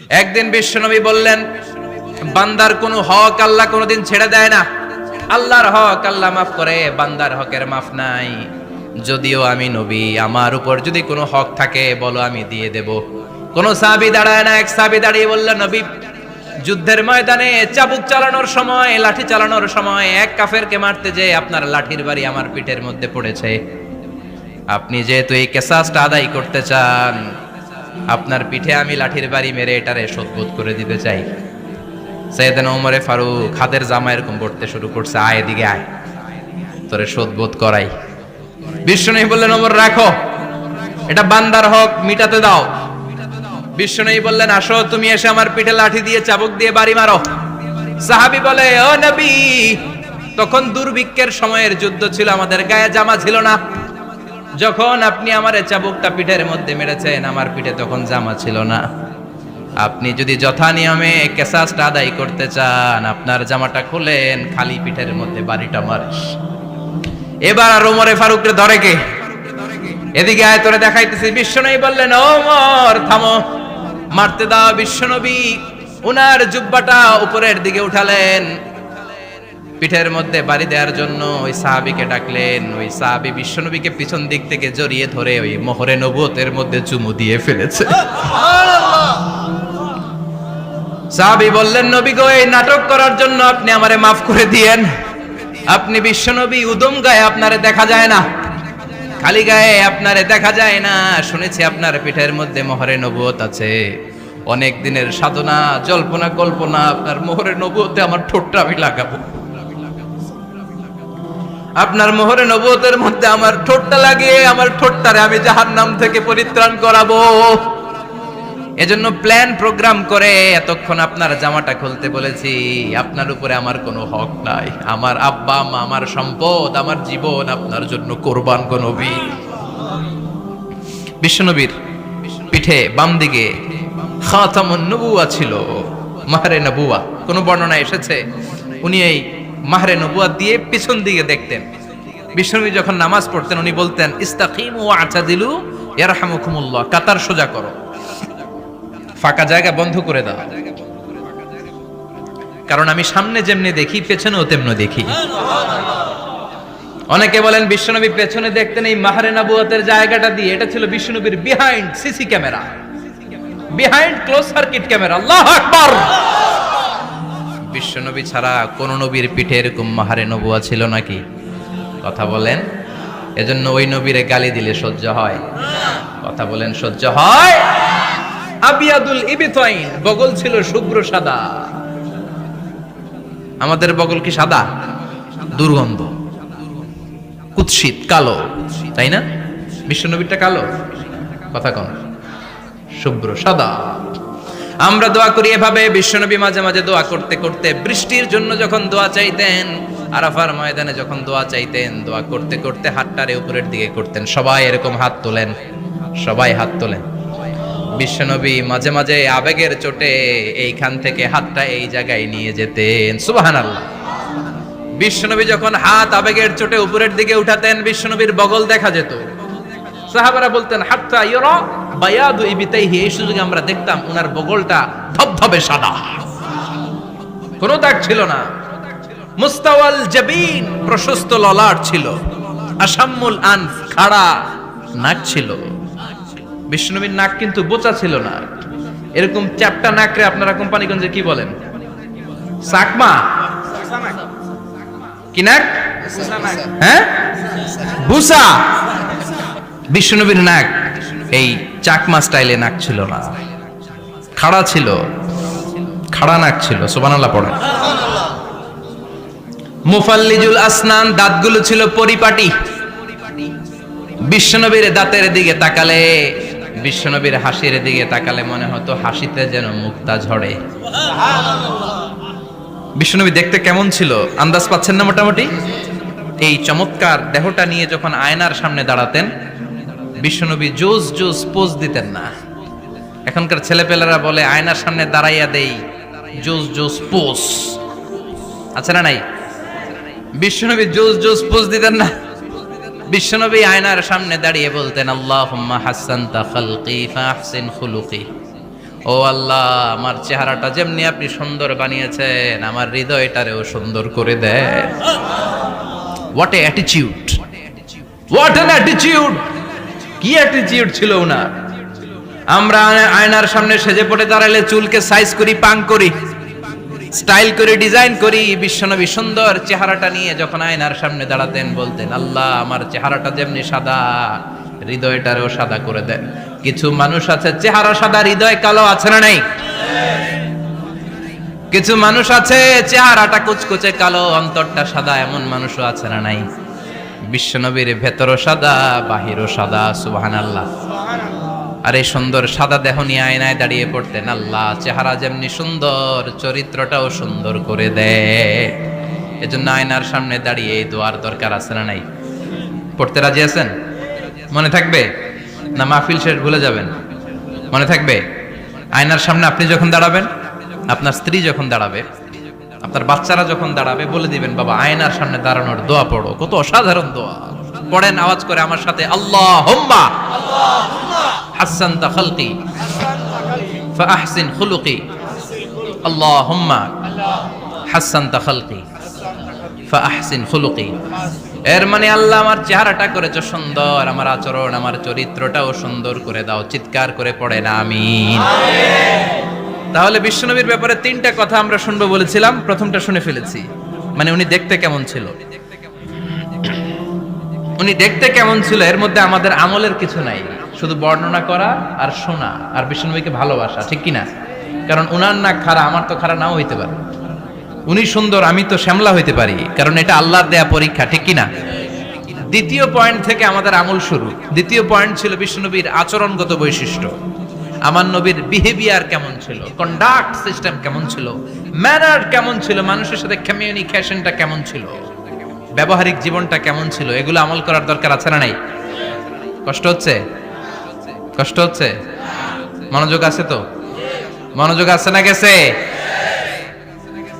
একদিন বিশ্বনবী বললেন, বান্দার কোনো হক আল্লাহ কোনোদিন ছেড়ে দেয় না। আল্লাহর হক আল্লাহ মাফ করে, বান্দার হকের মাফ নাই। যদিও আমি নবী, আমার উপর যদি কোনো হক থাকে বলো, আমি দিয়ে দেব। কোন সাহাবী দাঁড়ায় না। এক সাহাবী দাঁড়িয়ে বলল, নবী, যুদ্ধের ময়দানে চাবুক চালানোর সময়, লাঠি চালানোর সময় এক কাফেরকে মারতে যেয়ে আপনার লাঠির বাড়ি আমার পিঠের মধ্যে পড়েছে। আপনি যেহেতু এই কিসাসটা আদায় করতে চান, আপনার পিঠে আমি লাঠির বাড়ি মেরে এটারে শোধবোধ করে দিতে চাই। সাইয়েদনা ওমরে ফারুক হাতের জামা এরকম পড়তে শুরু করছে, আয় এদিকে আয়, তোরে শোধবোধ করাই। বিশ্বনবী বললেন, ওমর রাখো, এটা বান্দার হক, মিটাতে দাও। বিশ্বনবী বললেন, আসো, তুমি এসে আমার পিঠে লাঠি দিয়ে চাবুক দিয়ে বাড়ি মারো। সাহাবী বলে, ও নবী, তখন দুর্ভিক্ষের সময়ের যুদ্ধ ছিল, আমাদের গায়ে জামা ছিল না। যখন আপনি আমার চাবুকটা পিঠের মধ্যে মেরেছেন, আমার পিঠে তখন জামা ছিল না। আপনি যদি যথা নিয়মে কিসাসটা আদায় করতে চান, আপনার জামাটা খুলেন, খালি পিঠের মধ্যে বাড়িটা মারিস। এবার আর ওমরে ফারুককে ধরে কে? এদিকে আয়, তোরে দেখাইতেছি। বিশ্বনবী বললেন, ওমর থামো, মারতে দাও। বিশ্বনবী উনার জুব্বাটা উপরের দিকে উঠালেন, পিঠের মধ্যে বাড়ি দেওয়ার জন্য ওই সাহাবীকে ডাকলেন। ওই সাহাবী বিশ্বনবীকে পিছন দিক থেকে জড়িয়ে ধরে ওই মোহরে নবুয়তের মধ্যে চুমু দিয়ে ফেলেছে। সাহাবী বললেন, নবী গো, এই নাটক করার জন্য আপনি আমারে মাফ করে দিয়েন। আপনি বিশ্বনবী, উদম গায়ে আপনারে দেখা যায় না, খালি গায়ে আপনারে দেখা যায় না। শুনেছি আপনার পিঠের মধ্যে মোহরে নবুয়ত আছে। অনেক দিনের সাধনা, জল্পনা কল্পনা, আপনার মোহরে নবুয়তে আমার ঠোঁটটা আমি লাগাবো। আপনার মোহরে নবুয়তের মধ্যে আমার ঠোঁটটা লাগিয়ে আমার ঠোঁটটারে আমি জাহান্নাম থেকে পরিত্রাণ করাবো। এজন্য প্ল্যান প্রোগ্রাম করে এতক্ষণ আপনার জামাটা খুলতে বলেছি। আপনার উপরে আমার কোনো হক নাই। আমার আব্বা মা, আমার সম্পদ, আমার জীবন আপনার জন্য কোরবান গো নবী। বিশ্বনবীর পিঠে বাম দিকে খাতামুন নবুওয়া ছিল, মাহরে নবুওয়া। কোন বর্ণনা এসেছে উনি এই মাহরে নবুওয়া দিয়ে পিছন দিকে দেখতেন। বিশ্বনবী যখন নামাজ পড়তেন উনি বলতেন, ইস্তাকিমু ওয়া'তাদিলু ইয়ারহামুকুমুল্লাহ, কাতার সোজা করো, ফাঁকা জায়গা বন্ধ করে দাও। কারণ আমি সামনে যেমনি দেখি, পেছনেও তেমনি দেখি। অনেকে বলেন বিশ্বনবী পেছনে দেখতেন এই মাহরে নবুয়তের জায়গাটা দিয়ে। এটা ছিল বিশ্বনবীর behind CC camera, behind close circuit camera. আল্লাহু আকবার। বিশ্বনবী ছাড়া কোন নবীর পিঠে এরকম মাহরে নবুয়া ছিল নাকি? কথা বলেন। এজন্য ওই নবীরে গালি দিলে সহ্য হয়? কথা বলেন, সহ্য হয়? আবিয়াদুল ইবতাইন, বগল ছিল শুভ্র সাদা। আমাদের বগল কি সাদা? দুর্গন্ধ, কুৎসিত, কালো, তাই না? বিশ্বনবীরটা কালো? কথা কোন? শুভ্র সাদা। আমরা দোয়া করি এভাবে। বিশ্বনবী মাঝে মাঝে দোয়া করতে করতে বৃষ্টির জন্য যখন দোয়া চাইতেন, আরাফার ময়দানে যখন দোয়া চাইতেন, দোয়া করতে করতে হাতটারে উপরের দিকে করতেন। সবাই এরকম হাত তোলেন, সবাই হাত তোলেন। বিশ্বনবী মাঝে মাঝে আবেগের চোটে এইখান থেকে হাতটা এই জায়গায় নিয়ে যেতেন। সুবহানাল্লাহ। বিশ্বনবী যখন হাত আবেগের চোটে উপরের দিকে উঠাতেন, বিশ্বনবীর বগল দেখা যেত। সাহাবারা বলতেন, হাত্তা ইরা বায়াদু ইবতাইহি, এই সুযোগে আমরা দেখতাম ওনার বগলটা ধবধবে সাদা, কোনো দাগ ছিল না। মুস্তাওয়াল জাবিন, প্রশস্ত ললাট ছিল। আসাম্মুল আনফ, খাড়া নাক ছিল। বিশ্বনবীর নাক কিন্তু বোচা ছিল না। এরকম চ্যাপটা নাকরে আপনারা কোম্পানিগঞ্জে কি বলেন? চাকমা? কি নাক? হ্যাঁ, বুসা। বিশ্বনবীর নাক এই চাকমা স্টাইলে নাক ছিল না, খাড়া ছিল, খাড়া নাক ছিল। সুবহানাল্লাহ পড়ে। মুফাল্লিজুল আসনান, দাঁতগুলো ছিল পরিপাটি। বিশ্বনবীর দাঁতের দিকে তাকালে, বিশ্বনবীর হাসির দিকে তাকালে মনে হতো হাসিতে যেন মুক্তা ঝরে। বিশ্বনবী দেখতে কেমন ছিল আন্দাজ পাচ্ছেন না মোটামুটি? এই চমৎকার দেহটা নিয়ে যখন আয়নার সামনে দাঁড়াতেন, বিশ্বনবী জোস জোস পোজ দিতেন না। এখনকার ছেলেপেলেরা বলে আয়নার সামনে দাঁড়াইয়া দেই জোস জোস পোজ, আছে না নাই? বিশ্বনবী জোস জোস পোজ দিতেন না। বিশ্বনবী আয়নার সামনে দাঁড়িয়ে বলতেন, আল্লাহুম্মা হাসানতা খালকি ফাহসিন খুলুকি ও আল্লাহ, আমার চেহারাটা যেমনি আপনি সুন্দর বানিয়েছেন, আমার হৃদয়টারেও সুন্দর করে দেন। What a attitude, what an attitude! কি অ্যাটিটিউড ছিল ওনার! আমরা আয়নার সামনে সেজে পড়ে দাঁড়ালে চুলকে সাইজ করি, পাং করি, স্টাইল করে, ডিজাইন করি। বিশ্বনবী সুন্দর চেহারাটা নিয়ে যখন আয়নার সামনে দাঁড়াতেন, বলতেন, আল্লাহ, আমার চেহারাটা যেমনি সাদা, হৃদয়টারেও সাদা করে দেন। কিছু মানুষ আছে চেহারা সাদা, হৃদয় কালো, আছে না নাই? কিছু মানুষ আছে চেহারাটা কুচকুচে কালো, অন্তরটা সাদা, এমন মানুষও আছে না নাই? বিশ্বনবীর ভেতরও সাদা, বাহিরও সাদা। সুবহানাল্লাহ। আর এই সুন্দর সাদা দেহ নিয়ে আয়নায় দাঁড়িয়ে পড়তেন, আল্লাহ, চেহারা যেমনি সুন্দর, চরিত্রটাও সুন্দর করে দেয়। এজন্য আয়নার সামনে দাঁড়িয়ে এই দোয়ার দরকার আছে না নাই? পড়তে রাজি আছেন? মনে থাকবে না মাহফিল শেষ ভুলে যাবেন? মনে থাকবে? আয়নার সামনে আপনি যখন দাঁড়াবেন, আপনার স্ত্রী যখন দাঁড়াবে, আপনার বাচ্চারা যখন দাঁড়াবে, বলে দিবেন, বাবা, আয়নার সামনে দাঁড়ানোর দোয়া পড়ো। কত অসাধারণ দোয়া! পড়েন আওয়াজ করে আমার সাথে, আল্লাহুম্মা হাসানতা খালকি ফাআহসিন খুলুকি, আল্লাহুম্মা হাসানতা খালকি ফাআহসিন খুলুকি। এর মানে, আল্লাহ, আমার চেহারাটা করেছো সুন্দর, আমার আচরণ, আমার চরিত্রটাও সুন্দর করে দাও। চিৎকার করে পড়েন আমিন। তাহলে বিশ্বনবীর ব্যাপারে তিনটা কথা আমরা শুনবো বলেছিলাম, প্রথমটা শুনে ফেলেছি। মানে উনি দেখতে কেমন ছিল, উনি দেখতে কেমন ছিল, এর মধ্যে আমাদের আমলের কিছু নাই, শুধু বর্ণনা করা আর শোনা আর বিশ্বনবীকে ভালোবাসা, ঠিক কিনা? কারণ উনার না খাড়া, আমার তো খাড়া নাও হইতে পারে। উনি সুন্দর, আমি তো শ্যামলা হইতে পারি, কারণ এটা আল্লাহর দেয়া পরীক্ষা, ঠিক কিনা? দ্বিতীয় পয়েন্ট থেকে আমাদের আমল শুরু। দ্বিতীয় পয়েন্ট ছিল বিশ্বনবীর আচরণগত বৈশিষ্ট্য। আমার নবীর বিহেভিয়ার কেমন ছিল, কন্ডাক্ট সিস্টেম কেমন ছিল, ম্যানার কেমন ছিল, মানুষের সাথে কমিউনিকেশনটা কেমন ছিল, ব্যবহারিক জীবনটা কেমন ছিল, এগুলো আমল করার দরকার আছে না নাই? কষ্ট হচ্ছে? কষ্ট হচ্ছে? মনোযোগ আছে তো? মনোযোগ আছে না গেছে?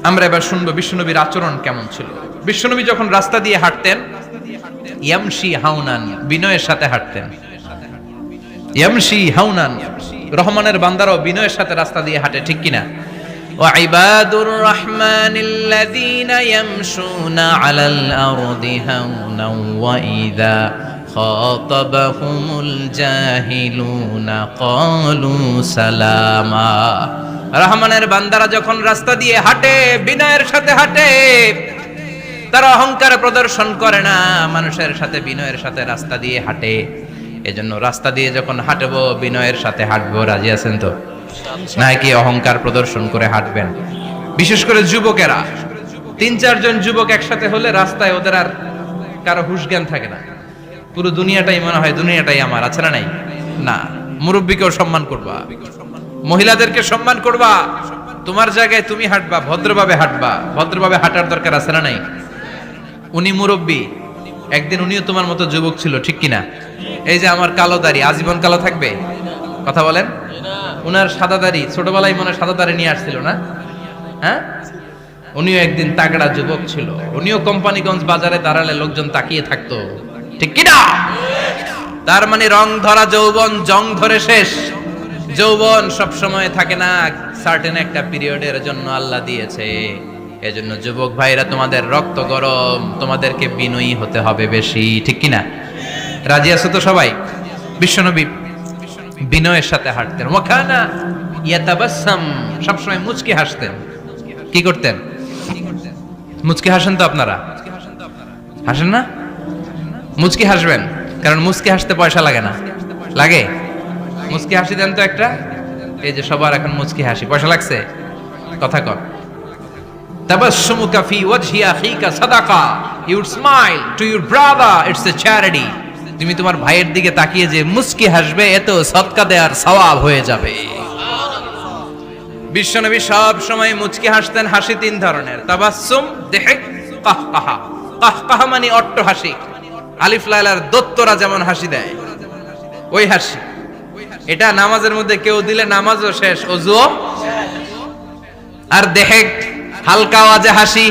আমরা এবার শুনবো বিশ্বনবীর আচরণ কেমন ছিল। বিশ্বনবী যখন রাস্তা দিয়ে হাঁটতেন, ইয়ামশি হাউনান, বিনয়ের সাথে হাঁটতেন। ইয়ামশি হাউনান, রহমানের বান্দারাও বিনয়ের সাথে রাস্তা দিয়ে হাঁটে, ঠিক কিনা? ওয়া ইবাদুর রাহমানিল্লাযীনা ইয়ামশুনা আলাল আরদি হাওনান ওয়া ইযা খাতাবাহুমুল জাহিলুনা ক্বালু সালামা। রহমানের বান্দারা যখন রাস্তা দিয়ে হাঁটে, বিনয়ের সাথে হাঁটে, তারা অহংকার প্রদর্শন করে না, মানুষের সাথে বিনয়ের সাথে রাস্তা দিয়ে হাঁটে। এজন্য রাস্তা দিয়ে যখন হাঁটবো, বিনয়ের সাথে হাঁটবো। রাজি আছেন তো? নাকি অহংকার প্রদর্শন করে হাঁটবেন? বিশেষ করে যুবকেরা, 3-4 জন যুবক একসাথে হলে রাস্তায় ওদের আর কারো হুঁশ জ্ঞান থাকে না, পুরো দুনিয়াটাই মনে হয় দুনিয়াটাই আমার, আছে না নাই? না, মুরব্বীকেও সম্মান করবা, মহিলাদেরকে সম্মান করবা, তোমার জায়গায় তুমি হাঁটবা, ভদ্রভাবে হাঁটবা। ভদ্রভাবে হাঁটার দরকার আছে না নাই? উনি মুরব্বী, একদিন উনিও তোমার মতো যুবক ছিল, ঠিক কিনা? এই যে আমার কালো দাড়ি, আজীবন কালো থাকবে? কথা বলেন। উনার সাদা দাড়ি, ছোটবেলায় মনে সাদা দাড়ি নিয়ে আসছিল না? হ্যাঁ, উনিও একদিন তাগড়া যুবক ছিল, উনিও কোম্পানিগঞ্জ বাজারে দাঁড়ালে লোকজন তাকিয়ে থাকতো, ঠিক কিনা? তার মানে রং ধরা যৌবন জং ধরে শেষ। যৌবন সব সময় থাকে না, সার্টেন একটা পিরিয়ডের জন্য আল্লাহ দিয়েছে। এজন্য যুবক ভাইরা, তোমাদের রক্ত গরম, তোমাদেরকে বিনয়ী হতে হবে বেশি, ঠিক কিনা? রাজি আছো তো সবাই? বিশ্বনবী বিনয়ের সাথে হাঁটতেন। ওয়াকানা ইয়াতাবাসসাম, সবসময় মুচকি হাসতেন। কি করতেন? মুচকি হাসেন তো আপনারা? হাসেন না? মুচকি হাসবেন, কারণ মুচকি হাসতে পয়সা লাগে না। লাগে? মুচকি হাসি দেন তো একটা। এই যে সবার এখন মুচকি হাসি, পয়সা লাগছে? কথা কর। তাবাসসুমুকা ফি ওয়াজহি আখিকা সাদাকা, you smile to your brother, it's a charity. তুমি তোমার ভাইয়ের দিকে তাকিয়ে যে মুচকি হাসবে, এত সদকা দেওয়ার সওয়াব হয়ে যাবে। বিশ্বনবী সব সময় মুচকি হাসতেন। হাসি 3 ধরনের, তাবাসসুম, দিহক, কাহকাহা। কাহকাহা মানে অট্ট হাসি, আলিফ লাইলার দত্তরা যেমন হাসি দেয়, ওই হাসি। এটা নামাজের মধ্যে কেউ দিলে নামাজও শেষ, ওযুও শেষ। আর দিহক, হালকা আওয়াজে হাসি,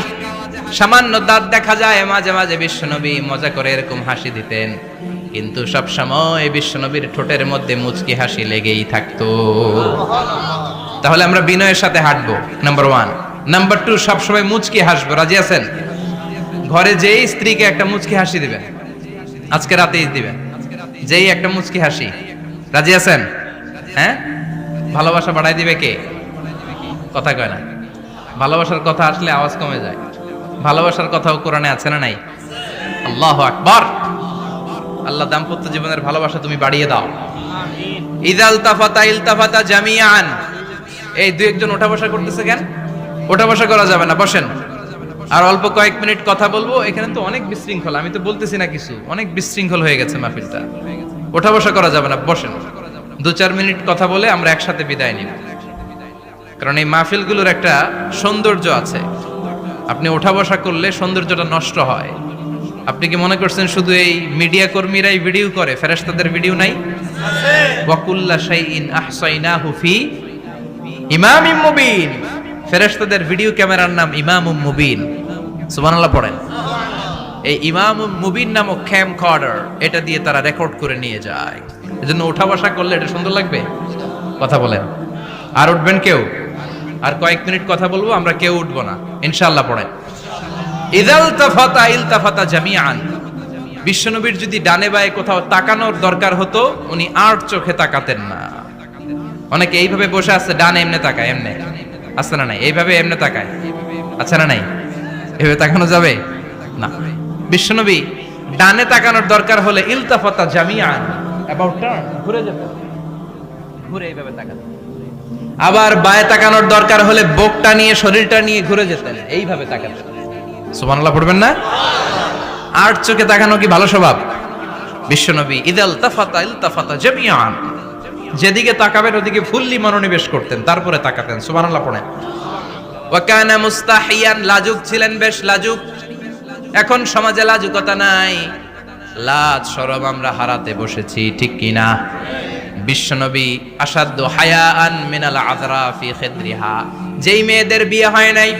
সামান্য দাঁত দেখা যায় মাঝে মাঝে। বিশ্বনবী মজা করে এরকম হাসি দিতেন, কিন্তু সব সময় বিশ্বনবীর ঠোঁটের মধ্যে মুচকি হাসি লেগেই থাকতো। তাহলে আমরা বিনয়ের সাথে হাঁটবো, নাম্বার 1। নাম্বার 2, সবসময় মুচকি হাসবো। রাজি আছেন? ঘরে যেই স্ত্রীকে একটা মুচকি হাসি দিবেন, আজকে রাতেই দিবেন, যেই একটা মুচকি হাসি। রাজি আছেন? হ্যাঁ, ভালোবাসা বাড়াই দিবে কে? কথা কয় না। ভালোবাসার কথা আসলে আওয়াজ কমে যায়। ভালোবাসার কথাও কোরআনে আছে না নাই? আল্লাহু আকবার। আল্লাহ দাম্পত্য জীবনের ভালোবাসা তুমি বাড়িয়ে দাও। ইদাল তাফাতা ইলতাফাতা জামিআন। এই দুই একজন ওঠা বসা করতেছে কেন? ওঠা বসা করা যাবে না, বসেন। আর অল্প কয়েক মিনিট কথা বলবো। এখানে তো অনেক বিশৃঙ্খলা, আমি তো বলতেছি না কিছু, অনেক বিশৃঙ্খল হয়ে গেছে মাহফিলটা। ওঠা বসা করা যাবে না, বসেন। 2-4 মিনিট কথা বলে আমরা একসাথে বিদায় নিব। কারণ এই মাহফিলগুলোর একটা সৌন্দর্য আছে, আপনি ওঠা বসা করলে সৌন্দর্যটা নষ্ট হয়। আপনি কি মনে করছেন শুধু এই মিডিয়া কর্মীরাই ভিডিও করে, ফেরেশতাদের ভিডিও নাই? ওয়া কুল্লা শাইইন আহসাইনাহু ফি ইমামিম মুবিন। ফেরেশতাদের ভিডিও ক্যামেরার নাম ইমামুম মুবিন। সুবহানাল্লাহ পড়েন। এই ইমামুম মুবিন নামক ক্যামকর্ডার, এটা দিয়ে তারা রেকর্ড করে নিয়ে যায়। এজন্য ওঠা বসা করলে এটা সুন্দর লাগবে। কথা বলেন। আর উঠবেন কেউ? আর কয়েক মিনিট কথা বলবো, আমরা কেউ উঠবো না ইনশাআল্লাহ। পড়েন। ইদাল তাফাতা ইলতাফাতা জামিআন। বিশ্বনবীর যদি ডানে বায়ে কোথাও তাকানোর দরকার হতো, উনি আর চোখে তাকাতেন না। অনেকে এইভাবে বসে আছে, ডানে এমনে তাকায়, এমনে আছে না নাই? এইভাবে এমনে তাকায়, আছে না নাই? এভাবে তাকানো যাবে না। বিশ্বনবী ডানে তাকানোর দরকার হলে ইলতাফাতা জামিআন, অ্যাবাউট টার্ন, ঘুরে যেতেন, ঘুরে এইভাবে তাকাতেন। আবার বায়ে তাকানোর দরকার হলে বুকটা নিয়ে, শরীরটা নিয়ে ঘুরে যেতেন, এইভাবে তাকাতেন। সুবহানাল্লাহ পড়বেন না? আর চোখে তাকানো কি ভালো স্বভাব? বিশ্বনবী ইদাল তাফাতা ইলতাফাতা জামিআন, যেদিকে তাকাবেন ওদিকে ফুললি মনোনিবেশ করতেন, তারপরে তাকাতেন। সুবহানাল্লাহ পড়েন। ওয়া কানা মুস্তাহিয়ান, লাজুক ছিলেন, বেশ লাজুক। এখন সমাজে লাজুকতা নাই, লাজ শরম আমরা হারাতে বসেছি, ঠিক কি না? বিশ্বনবী আসাদ্দু হায়াআন মিনাল আযরা ফি খিদরিহা, যেই মেয়েদের বিয়ে হয় নাই,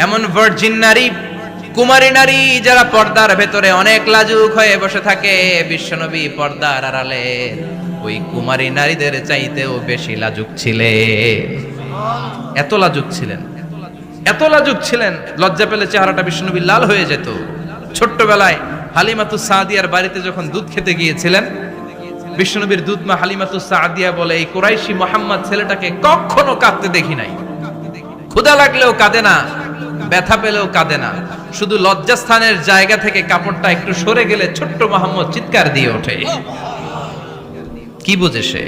এমন ভার্জিন নারী, কুমারী নারী যারা পর্দার ভেতরে অনেক লাজুক হয়ে বসে থাকে, বিশ্বনবী পর্দার আড়ালে ওই কুমারী নারীদের চাইতেও বেশি লাজুক ছিলেন। এত লাজুক ছিলেন, এত লাজুক ছিলেন, লজ্জা পেলে চেহারাটা বিশ্বনবী লাল হয়ে যেত। ছোট্টবেলায় হালিমাতুস সাদিয়ার বাড়িতে যখন দুধ খেতে গিয়েছিলেন, বিশ্বনবীর দুধ মা হালিমাতুস সাদিয়া বলে, এই কুরাইশি মুহাম্মদ ছেলেটাকে কখনো কাঁদতে দেখি নাই। ক্ষুধা লাগলেও কাঁদে না, ব্যথা পেলেও কাঁদে না, শুধু লজ্জাস্থানের জায়গা থেকে কাপড়টা একটু সরে গেলে ছোট্ট মুহাম্মদ চিৎকার দিয়ে ওঠে। কি বুঝে সে?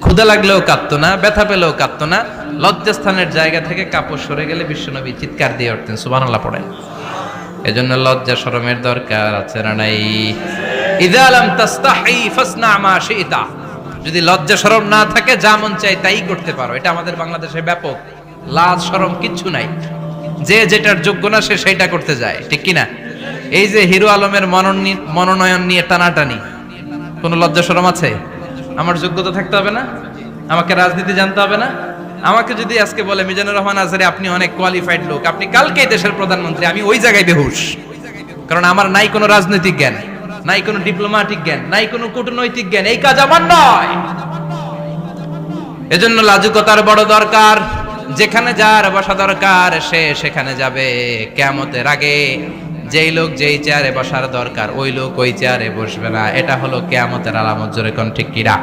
ক্ষুধা লাগলেও কাঁদতো না, ব্যথা পেলেও কাঁদতো না, লজ্জাস্থানের জায়গা থেকে কাপড় সরে গেলে বিশ্বনবী চিৎকার দিয়ে উঠতেন। সুবহানাল্লাহ পড়েন। এজন্য লজ্জা শরমের দরকার আছে না নাই? ইযা লাম তাস্তাহি ফাসনা মা শিতা। যদি লজ্জা শরম না থাকে, যা মন চাই তাই করতে পারো। এটা আমাদের বাংলাদেশে ব্যাপক। লাজ শরম কিচ্ছু নাই, যে যেটার যোগ্য না সে সেইটা করতে যায়, ঠিক কি না? এই যে হিরো আলমের মনোনয়ন নিয়ে টানাটানি, কোনো লজ্জা শরম আছে? আমার যোগ্যতা থাকতে হবে না? আমাকে রাজনীতি জানতে হবে না? আমাকে যদি আজকে বলে মিজানুর রহমান আজহারি আপনি অনেক কোয়ালিফাইড লোক, আপনি কালকেই দেশের প্রধানমন্ত্রী, আমি ওই জায়গায় বেহুশ। কারণ আমার নাই কোনো রাজনৈতিক জ্ঞান, নাই কোনো ডিপ্লোম্যাটিক জ্ঞান, নাই কোনো কূটনৈতিক জ্ঞান, এই কাজ আমার নয়। এজন্য লাজুকতার বড় দরকার। যেখানে যার বসা দরকার সে সেখানে যাবে। কিয়ামতের আগে যেই লোক যেই চেয়ারে বসার দরকার ওই লোক ওই চেয়ারে বসবে না। এটা হলো কিয়ামতের আলামত। জোরে কোন ঠিক কিরা?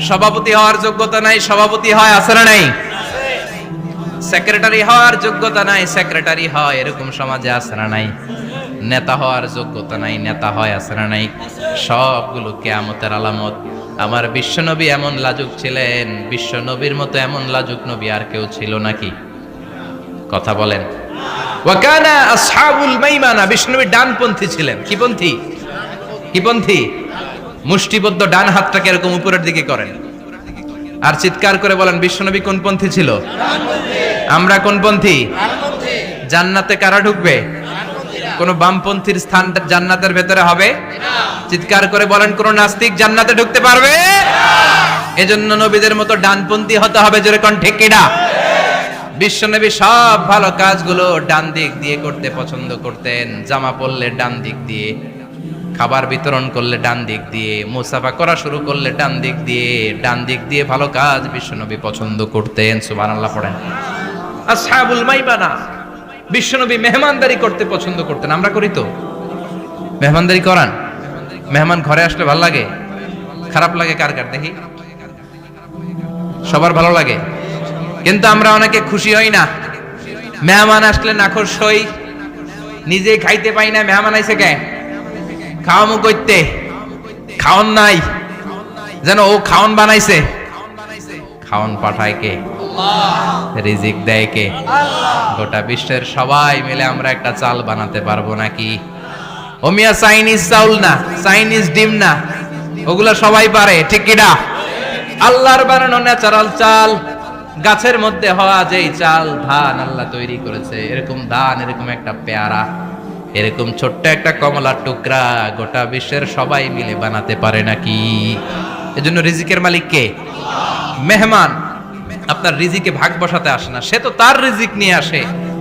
সভাপতি হওয়ার যোগ্যতা নাই, সভাপতি হয়, আছে না নাই? সেক্রেটারি হওয়ার যোগ্যতা নাই, সেক্রেটারি হয়, এরকম সমাজে আছে না নাই? নেতা হওয়ার যোগ্যতা নাই, নেতা হয়, আছে না নাই? সবগুলো কিয়ামতের আলামত। আমার বিশ্বনবী এমন লাজুক ছিলেন, বিশ্বনবীর মতো এমন লাজুক নবী আর কেউ ছিল নাকি? কথা বলেন। ওয়া কানা আসহাবুল মাইমানা, বিশ্বনবী ডানপন্থী ছিলেন। কি পন্থী? কি পন্থী? মুষ্টিবদ্ধ ডান হাতটাকে এরকম উপরের দিকে করেন আর চিৎকার করে বলেন, বিশ্বনবী কোন পন্থী ছিল? আমরা কোন পন্থী? জান্নাতে কারা ঢুকবে? কোন বামপন্থীর স্থান জান্নাতের ভেতরে হবে? চিৎকার করে বলেন, কোন নাস্তিক জান্নাতে ঢুকতে পারবে? এজন্য নবীদের মতো ডানপন্থী হতে হবে। জোরে কোন ঠিক কিনা? বিশ্বনবী সব ভালো কাজগুলো ডান দিক দিয়ে করতে পছন্দ করতেন। জামা পরলে ডান দিক দিয়ে, খাবার বিতরণ করলে ডান দিক দিয়ে, মুসাফা করা শুরু করলে ডান দিক দিয়ে ভালো কাজ বিশ্বনবী পছন্দ করতেন। সুবহানাল্লাহ পড়েন। আসহাবুল মাইমানা, বিশ্বনবী মেহমানদারি করতে পছন্দ করতেন। আমরা করি তো? মেহমানদারি করান? মেহমান ঘরে আসলে ভালো লাগে? খারাপ লাগে কার কার দেখি? সবার ভালো লাগে, কিন্তু আমরা অনেকে খুশি হই না। মেহমান আসলে নাখোশ হই, নিজে খাইতে পাই না। মেহমান আইছে কে? খাওয়ামু কইতে, খাওন নাই, যেন ও খাওন বানাইছে। খাওন পাঠায় কে? রিজিক দেয় কে? গোটা বিশ্বের সবাই মিলে আমরা একটা চাল বানাতে পারবো নাকি? ও মিয়া চাইনিজ চাউল না, চাইনিজ ডিম না, ওগুলা সবাই পারে, ঠিক কিনা? আল্লাহর বানানো ন্যাচারাল চাল, গাছের মধ্যে হওয়া যেই চাল, ধান আল্লাহ তৈরি করেছে, এরকম ধান, এরকম একটা পেয়ারা, এরকম ছোট্ট একটা কমলার টুকরা গোটা বিশ্বের সবাই মিলে বানাতে পারে নাকি? এজন্য রিজিকের মালিক কে? মেহমান আপনার রিজিকে ভাগ বসাতে আসে না, সে তো তার রিজিক নিয়ে আসে,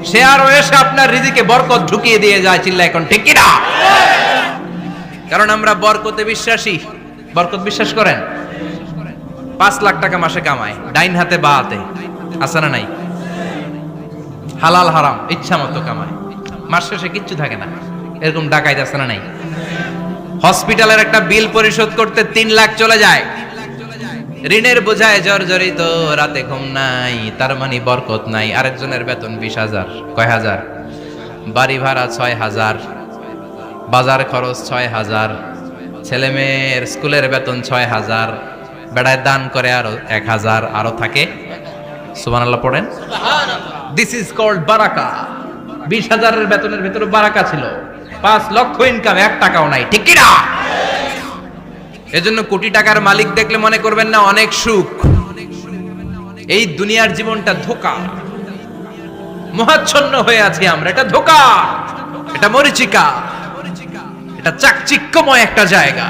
সে আরো এসে আপনার রিজিকে বরকত ঢুকিয়ে দিয়ে যায়। চিল্লা এখন ঠিক কিনা? কারণ আমরা বরকতে বিশ্বাসী। বরকত বিশ্বাস করেন? 5 লাখ টাকা মাসে কামায়, ডাইন হাতে বা হাতে, আছে না নাই? হালাল হারাম ইচ্ছা মতো কামায়, মাস শেষে কিচ্ছু থাকে না, এরকম ডাকাইত আছে না নাই? হসপিটালের একটা বিল পরিশোধ করতে 3 লাখ চলে যায়, ঋণের বোঝায় জর্জরিত, রাতে ঘুম নাই, তার মানে বরকত নাই। আরেকজনের বেতন 20,000, কয় হাজার? বাড়ি ভাড়া 6,000, বাজার খরচ 6,000, ছেলে মেয়ের স্কুলের বেতন 6,000, বেড়ায় দান করে আরো 1,000, আরো থাকে। সুবহানাল্লাহ পড়েন। দিস ইজ কল্ড বারাকা। 20,000 এর বেতনের ভিতরে বারাকা ছিল, 5 লক্ষ ইনকাম, 1 টাকাও নাই, ঠিক কি না? এজন্য কোটি টাকার মালিক দেখলে মনে করবেন না অনেক সুখ। এই দুনিয়ার জীবনটা ধোঁকা, মোহাচ্ছন্ন হয়ে আছি আমরা। এটা ধোঁকা, এটা মরিচিকা, এটা চাকচিক্যময় একটা জায়গা।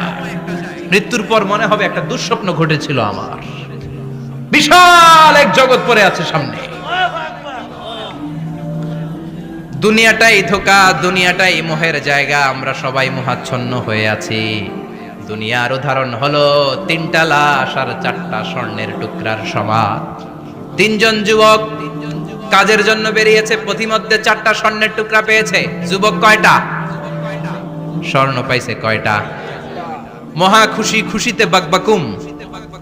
মৃত্যুর পর মনে হবে একটা দুঃস্বপ্ন ঘটেছিল আমার, বিশাল এক জগৎ পড়ে আছে সামনে। দুনিয়াটাই ধোঁকা, দুনিয়াটাই মোহের জায়গা, আমরা সবাই মোহাচ্ছন্ন হয়ে আছি। দুনিয়ার উদাহরণ হলো 3টা লাশ আর 4টা স্বর্ণের টুকরার সমান। 3 জন যুবক কাজের জন্য বেরিয়েছে, পথিমধ্যে 4টা স্বর্ণের টুকরা পেয়েছে। যুবক কয়টা? স্বর্ণ পাইছে কয়টা? মহা খুশি, খুশিতে বাকবাকুম,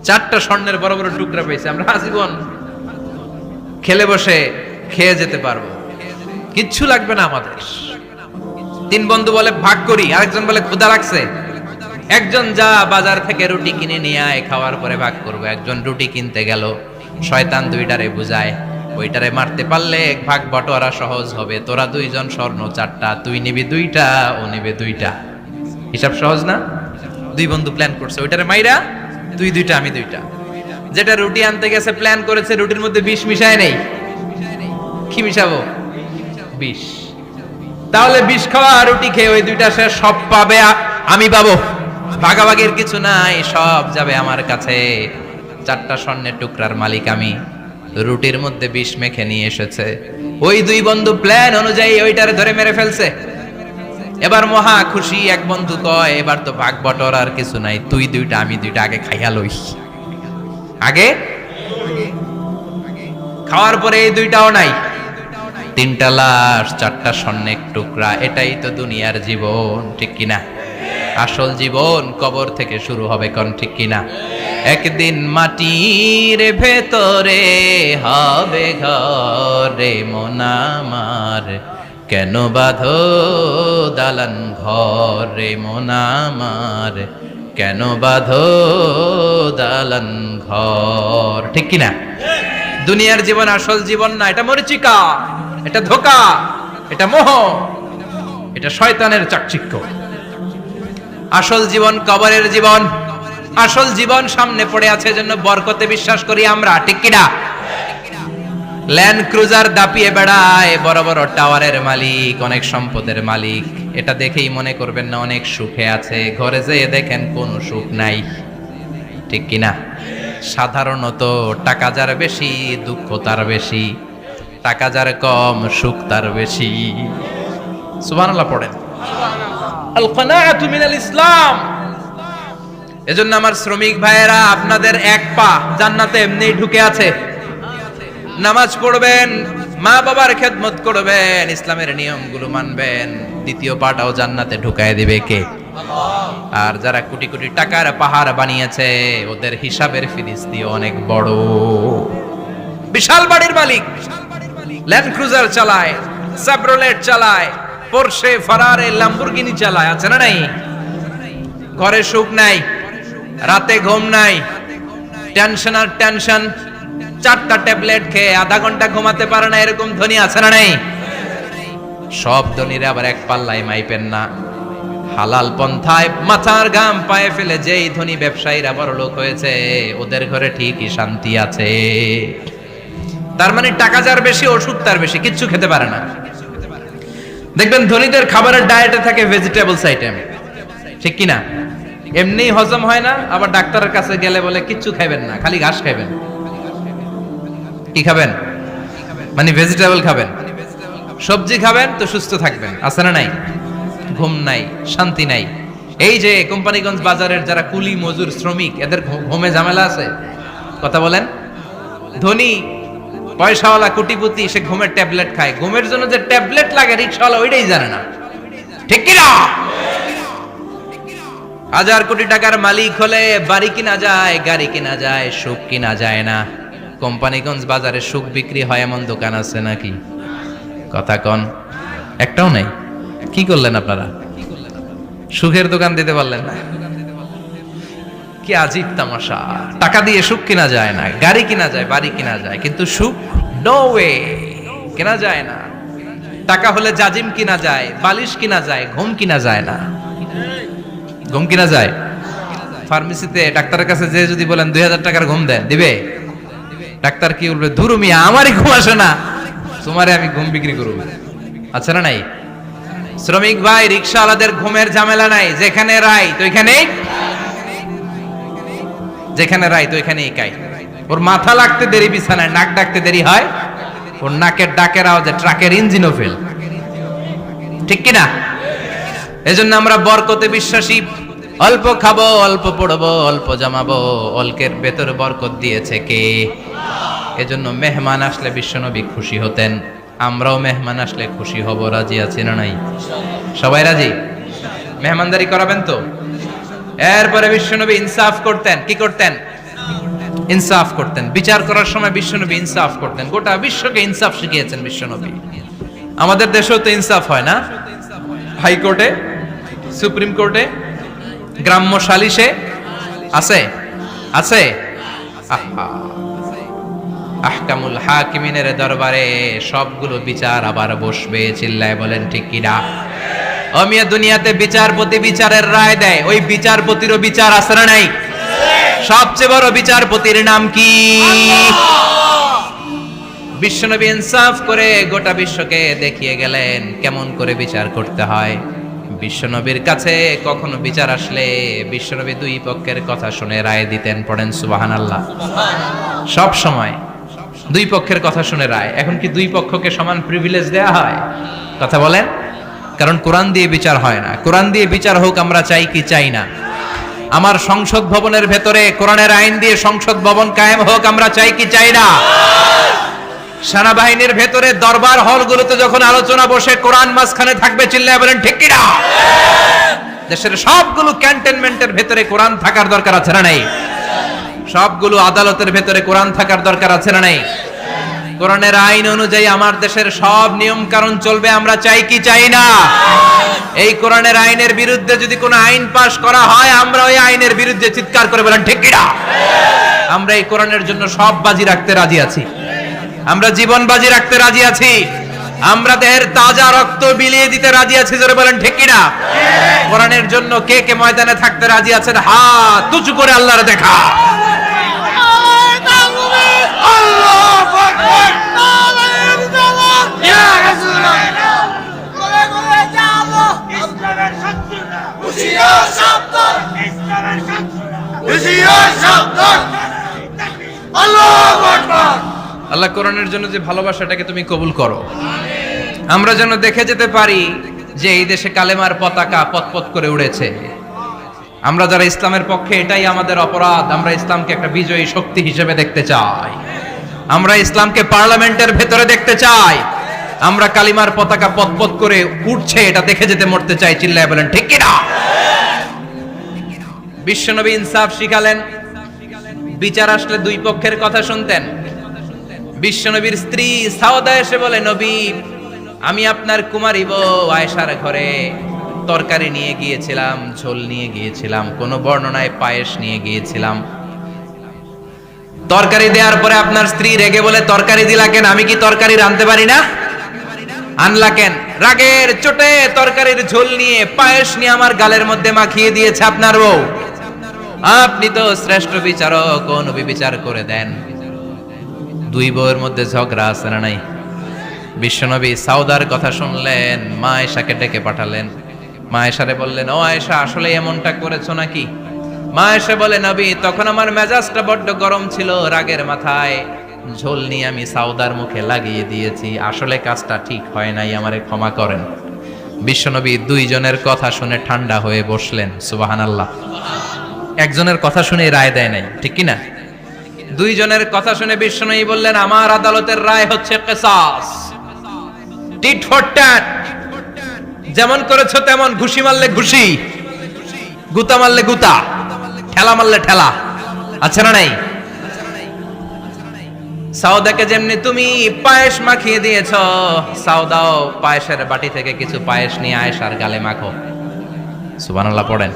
4টা স্বর্ণের বড় বড় টুকরা পেয়েছে। আমরা আজীবন খেলে বসে খেয়ে যেতে পারবো, কিচ্ছু লাগবে না আমাদের। 3 বন্ধু বলে ভাগ করি, আরেকজন বলে ক্ষুধা লাগছে। একজন যা বাজার থেকে রুটি কিনে নিয়ে আয়, খাওয়ার পরে ভাগ করবো। একজন রুটি কিনতে গেল, শয়তান 2টারে বুঝায়, ওইটারে মারতে পারলে ভাগ বটোয়ারা সহজ হবে। তোরা 2 জন স্বর্ণ 4টা, তুই নিবি 2টা, ও নিবে 2টা। হিসাব সহজ না? 2 বন্ধু প্ল্যান করছে, ওইটারে মাইরা তুই 2টা, আমি 2টা। যেটা রুটি আনতে গেছে প্ল্যান করেছে, রুটির মধ্যে বিষ মিশায় নেই। কি মিশাবো? বিষ। তাহলে বিষ খাওয়া রুটি খেয়ে ওই 2টা সে সব পাবে, আমি পাবো। ভাগাভাগির কিছু নাই, সব যাবে আমার কাছে। 4টা স্বর্ণের টুকরার মালিক আমি। রুটির মধ্যে বিষ মেখে নিয়ে এসেছে, ওই 2 বন্ধু প্ল্যান অনুযায়ী ওইটারে ধরে মেরে ফেলছে। এবার মহা খুশি। এক বন্ধু কয়, এবার তো ভাগ বটর আর কিছু নাই, তুই 2টা, আমি 2টা, আগে খাইয়া লই। আগে খাওয়ার পরে এই 2টাও নাই। 3টা লাশ, 4টা স্বর্ণের টুকরা, এটাই তো দুনিয়ার জীবন, ঠিক কিনা? আসল জীবন কবর থেকে শুরু হবে, কোন ঠিক কিনা? একদিন মাটির ভেতরে হবে ঘরে মন আমার, কেন বাঁধো দালান ঘরে মন আমার, কেন বাঁধো দালান ঘর, ঠিক কিনা? দুনিয়ার জীবন আসল জীবন না, এটা মরিচিকা, এটা ধোঁকা, এটা মোহ, এটা শয়তানের চাকচিক্য। আসল জীবন কবরের জীবন। আসল জীবন সামনে পড়ে আছে, জন্য বরকতে বিশ্বাস করি আমরা, ঠিক কিনা? ল্যান্ড ক্রুজার দাপিয়ে বেড়ায়, বড় বড় টাওয়ারের মালিক, অনেক সম্পদের মালিক। এটা দেখেই মনে করবেন না অনেক সুখে আছে, ঘরে যেয়ে দেখেন কোনো সুখ নাই, ঠিক কিনা? সাধারণত টাকা যার বেশি, দুঃখ তার বেশি, টাকা যার কম, সুখ তার বেশি। সুবহানাল্লাহ পড়েন। আল কানাআতু মিনাল ইসলাম। এজন্য আমার শ্রমিক ভাইয়েরা, আপনাদের এক পা জান্নাতে এমনি ঢুকে আছে। নামাজ পড়বেন, মা বাবার খেদমত করবেন, ইসলামের নিয়মগুলো মানবেন, দ্বিতীয় পাটাও জান্নাতে ঢুকায় দিবে কে? আর যারা কোটি কোটি টাকার পাহাড় বানিয়েছে, ওদের হিসাবের ফিরিস্তি অনেক বড়। বিশাল বাড়ির মালিক, ল্যান্ড ক্রুজার চালায়, সাবরোলেট চালায়, পোরশে, ফারারে, ল্যাম্বরগিনি চালায়, আছে না নাই? ঘরে সুখ নাই, রাতে ঘুম নাই, টেনশন আর টেনশন, 4টা ট্যাবলেট খেয়ে আধা ঘন্টা ঘুমাতে পারে না, এরকম ধনী আছে না নাই? সব ধনীরা আবার এক পাল্লায় মাইপেন না। হালাল পন্থায় মাথার ঘাম পায়ে ফেলে যেই ধনী ব্যবসায়ীরা বড় লোক হয়েছে, ওদের ঘরে ঠিকই শান্তি আছে। তার মানে টাকা যার বেশি, ওষুধ তার বেশি, কিচ্ছু খেতে পারে না। দেখবেন ধনীদের খাবারের ডায়েটে থাকে ভেজিটেবলস আইটেম, ঠিক কিনা? এমনি হজম হয় না, আবার ডাক্তারের কাছে গেলে বলে কিচ্ছু খাবেন না, খালি ঘাস খাবেন। কি খাবেন? মানে ভেজিটেবল খাবেন, সবজি খাবেন তো সুস্থ থাকবেন, আছে না নাই? ঘুম নাই, শান্তি নাই। এই যে কোম্পানিগঞ্জ বাজারের যারা কুলি মজুর শ্রমিক, এদের ঘুমে ঝামেলা আছে? কথা বলেন। ধনী পয়সাওয়ালা কোটিপতি, সে ঘুমের ট্যাবলেট খায়, ঘুমের জন্য যে ট্যাবলেট লাগে রিকশাওয়ালা ওইটাই জানে না, ঠিক কিনা? 1000 কোটি টাকার মালিক হলে বাড়ি কিনা যায়, গাড়ি কিনা যায়, সুখ কিনা যায় না। কোম্পানিগঞ্জ বাজারে সুখ বিক্রি হয় এমন দোকান আছে নাকি? কথা কন, একটাও নাই। কি করলেন আপনারা? সুখের দোকান দিতে পারলেন না? কি আজীব তামাশা! টাকা দিয়ে সুখ কিনা যায় না, গাড়ি কিনা যায়, বাড়ি কিনা যায়, কিন্তু সুখ নো ওয়ে, কেনা যায় না। টাকা হলে জাজিম কিনা যায়, বালিশ কিনা যায়, ঘুম কিনা যায় না। ঘুম কিনা যায়? ফার্মেসিতে ডাক্তারের কাছে যে যদি বলেন 2000 টাকার ঘুম দেন, দিবে? ডাক্তার কি বলবে? ধুরু মিয়া, আমারই ঘুম আসে না, তোমারে আমি ঘুম বিক্রি করব। আচ্ছা না নাই? শ্রমিক ভাই, রিকশাওয়ালাদের ঘুমের ঝামেলা নাই, যেখানে রাই তো এখানেই, যেখানে রাই তো এখানেই কাই। ওর মাথা লাগতে দেরি বিছানায়, নাক ডাকতে দেরি হয়, ওর নাকের ডাকের আওয়াজে ট্রাকের ইঞ্জিনও ফেল, ঠিক কিনা? এজন্য আমরা বরকতে বিশ্বাসী। অল্প খাবো, অল্প পড়বো, অল্প জমাবো, অল্পের ভেতর বরকত দিয়েছে কে? এজন্য মেহমান আসলে বিশ্বনবী খুশি হতেন, আমরাও মেহমান আসলে খুশি হব। রাজি আছি না নাই? সবাই রাজি? মেহমানদারি করাবেন তো? এরপরে বিশ্বনবী ইনসাফ করতেন। কি করতেন? ইনসাফ করতেন। বিচার করার সময় বিশ্বনবী ইনসাফ করতেন। গোটা বিশ্বকে ইনসাফ শিখিয়েছেন বিশ্বনবী। আমাদের দেশেও তো ইনসাফ হয় না? হাইকোর্টে, সুপ্রিম কোর্টে, গ্রাম্য সালিশে আছে, আছে। আহকামুল হাকিমিনের দরবারে সবগুলো বিচার আবার বসবে। চিল্লায় বলেন ঠিক কিনা? অমিয়া দুনিয়াতে বিচারপতি বিচারের রায় দেয়, ওই বিচারপতিরও বিচার আছে না নাই? সবচেয়ে বড় বিচারপতির নাম কি? বিশ্বনবী ইনসাফ করে গোটা বিশ্বকে দেখিয়ে গেলেন কেমন করে বিচার করতে হয়। বিশ্বনবীর কাছে কখনো বিচার আসলে বিশ্বনবী দুই পক্ষের কথা শুনে রায় দিতেন। পড়েন সুবহানাল্লাহ। সব সময় দুই পক্ষের কথা শুনে রায়। এখন কি দুই পক্ষকে সমান প্রিভিলেজ দেয়া হয়? কথা বলেন। কারণ কোরআন দিয়ে বিচার হয় না। কোরআন দিয়ে বিচার হোক আমরা চাই কি চাই না? আমার সংসদ ভবনের ভেতরে কোরআনের আইন দিয়ে সংসদ ভবন কায়েম হোক আমরা চাই কি চাই না? সেনাবাহিনীর ভেতরে দরবার হলগুলোতে যখন আলোচনা বসে কোরআন মাঝখানে থাকবে, চিল্লায় বলেন ঠিক কিনা? দেশের সবগুলো ক্যান্টনমেন্টের ভেতরে কোরআন থাকার দরকার আছে না নাই? সবগুলো আদালতের ভেতরে কোরআন থাকার দরকার আছে না নাই? কোরআনের আইন অনুযায়ী আমার দেশের সব নিয়ম কানুন চলবে আমরা চাই কি চাই না? এই কোরআনের আইনের বিরুদ্ধে যদি কোনো আইন পাশ করা হয়, আমরা ওই আইনের বিরুদ্ধে চিৎকার করে বলেন ঠিক কিনা? আমরা এই কোরআনের জন্য সব বাজি রাখতে রাজি আছি। আমরা জীবন বাজি রাখতে রাজি আছি। আমরা দেহের তাজা রক্ত বিলিয়ে দিতে রাজি আছি। জোরে বলেন ঠিক কিনা? কোরআনের জন্য কে কে ময়দানে থাকতে রাজি আছেন? হাত উঁচু করে আল্লাহর দেখা। আল্লাহ কোরআনের জন্য যে ভালোবাসাটাকে তুমি কবুল করো। আমরা যেন দেখে যেতে পারি যে এই দেশে কালেমার পতাকা পতপত করে উড়েছে। আমরা যারা ইসলামের পক্ষে, এটাই আমাদের অপরাধ। আমরা ইসলামকে একটা বিজয়ী শক্তি হিসেবে দেখতে চাই। আমরা ইসলামকে পার্লামেন্টের ভেতরে দেখতে চাই। আমরা কালিমার পতাকা পতপত করে উঠছে এটা দেখে যেতে মরতে চাই। চিল্লায় বলেন ঠিক কিনা? বিশ্বনবী ইনসাফ শিখালেন। বিচার আসলে দুই পক্ষের কথা শুনতেন। বিশ্বনবীর স্ত্রী সাউদা এসে বলে, নবী, আমি আপনার কুমারী বউ আয়েশার ঘরে তরকারি নিয়ে গিয়েছিলাম, ঝোল নিয়ে গিয়েছিলাম, কোন বর্ণনায় পায়েস নিয়ে গিয়েছিলাম। তরকারি দেওয়ার পরে আপনার স্ত্রী রেগে বলে, তরকারি দিলা কেন? আমি কি তরকারি রাঁধতে পারি না? আনলা কেন? রাগের চোটে তরকারির ঝোল নিয়ে পায়েস নিয়ে আমার গালের মধ্যে মাখিয়ে দিয়েছে আপনার বউ। আপনি তো শ্রেষ্ঠ বিচারক, ও নবী বিচার করে দেন। দুই বউয়ের মধ্যে ঝগড়া আছে না নাই? বিশ্বনবী সাউদার কথা শুনলেন, মা আয়েশাকে ডেকে পাঠালেন। মা আয়েশারে বললেন, ও আয়েশা, আসলে এমনটা করেছো নাকি? মা আয়েশা বলে, নবী, তখন আমার মেজাজটা বড্ড গরম ছিল, রাগের মাথায় ঝোল নিয়ে আমি সাউদার মুখে লাগিয়ে দিয়েছি। আসলে কাজটা ঠিক হয় নাই, আমারে ক্ষমা করেন। বিশ্বনবী দুইজনের কথা শুনে ঠান্ডা হয়ে বসলেন। সুবহানাল্লাহ। একজনের কথা শুনে রায় দেয় নাই, ঠিক কি না? দুইজনের কথা শুনে বিশ্বনবী বললেন, আমার আদালতের রায় হচ্ছে কিসাস, টিট ফর ট্যাট। যেমন করেছো তেমন, ঘুষি মারলে ঘুষি, গুতা মারলে গুতা, ঠেলা মারলে ঠেলা। আচ্ছা না নাই? সাউদাকে যেমনি তুমি পায়েস মাখিয়ে দিয়েছ, সাউদাও পায়েসের বাটি থেকে কিছু পায়েস নিয়ে আয়েশার গালে মাখো। সুবহানাল্লাহ পড়েন।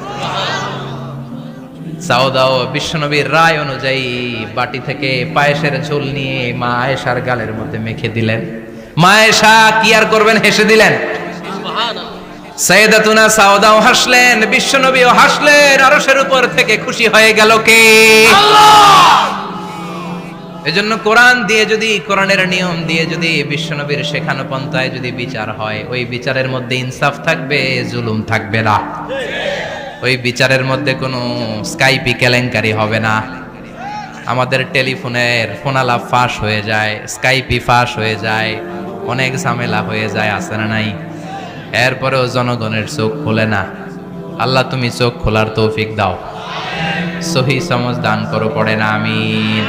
সাউদাও বিশ্বনবীর রায় অনুযায়ী বাটি থেকে পায়েসের ঝোল নিয়ে মা আয়েশার গালের মধ্যে মেখে দিলেন। মা আয়েশা কি আর করবেন, হেসে দিলেন। সাইয়েদাতুনা সাউদাও হাসলেন, বিশ্বনবীও হাসলেন। আরশের উপর থেকে খুশি হয়ে গেল কে? আল্লাহ। এজন্য কোরআন দিয়ে যদি, কোরআনের নিয়ম দিয়ে যদি, বিশ্বনবীর শেখানো পন্থায় যদি বিচার হয়, ওই বিচারের মধ্যে ইনসাফ থাকবে, জুলুম থাকবে না। ওই বিচারের মধ্যে কোনো স্কাইপি কেলেঙ্কারি হবে না। আমাদের টেলিফোনের ফোনালাপ ফাঁস হয়ে যায়, স্কাইপি ফাঁস হয়ে যায়, অনেক ঝামেলা হয়ে যায়, আছে না নাই? এরপরেও জনগণের চোখ খোলে না। আল্লাহ, তুমি চোখ খোলার তৌফিক দাও, সহি সমঝ দান করো, পড়ে না আমিন।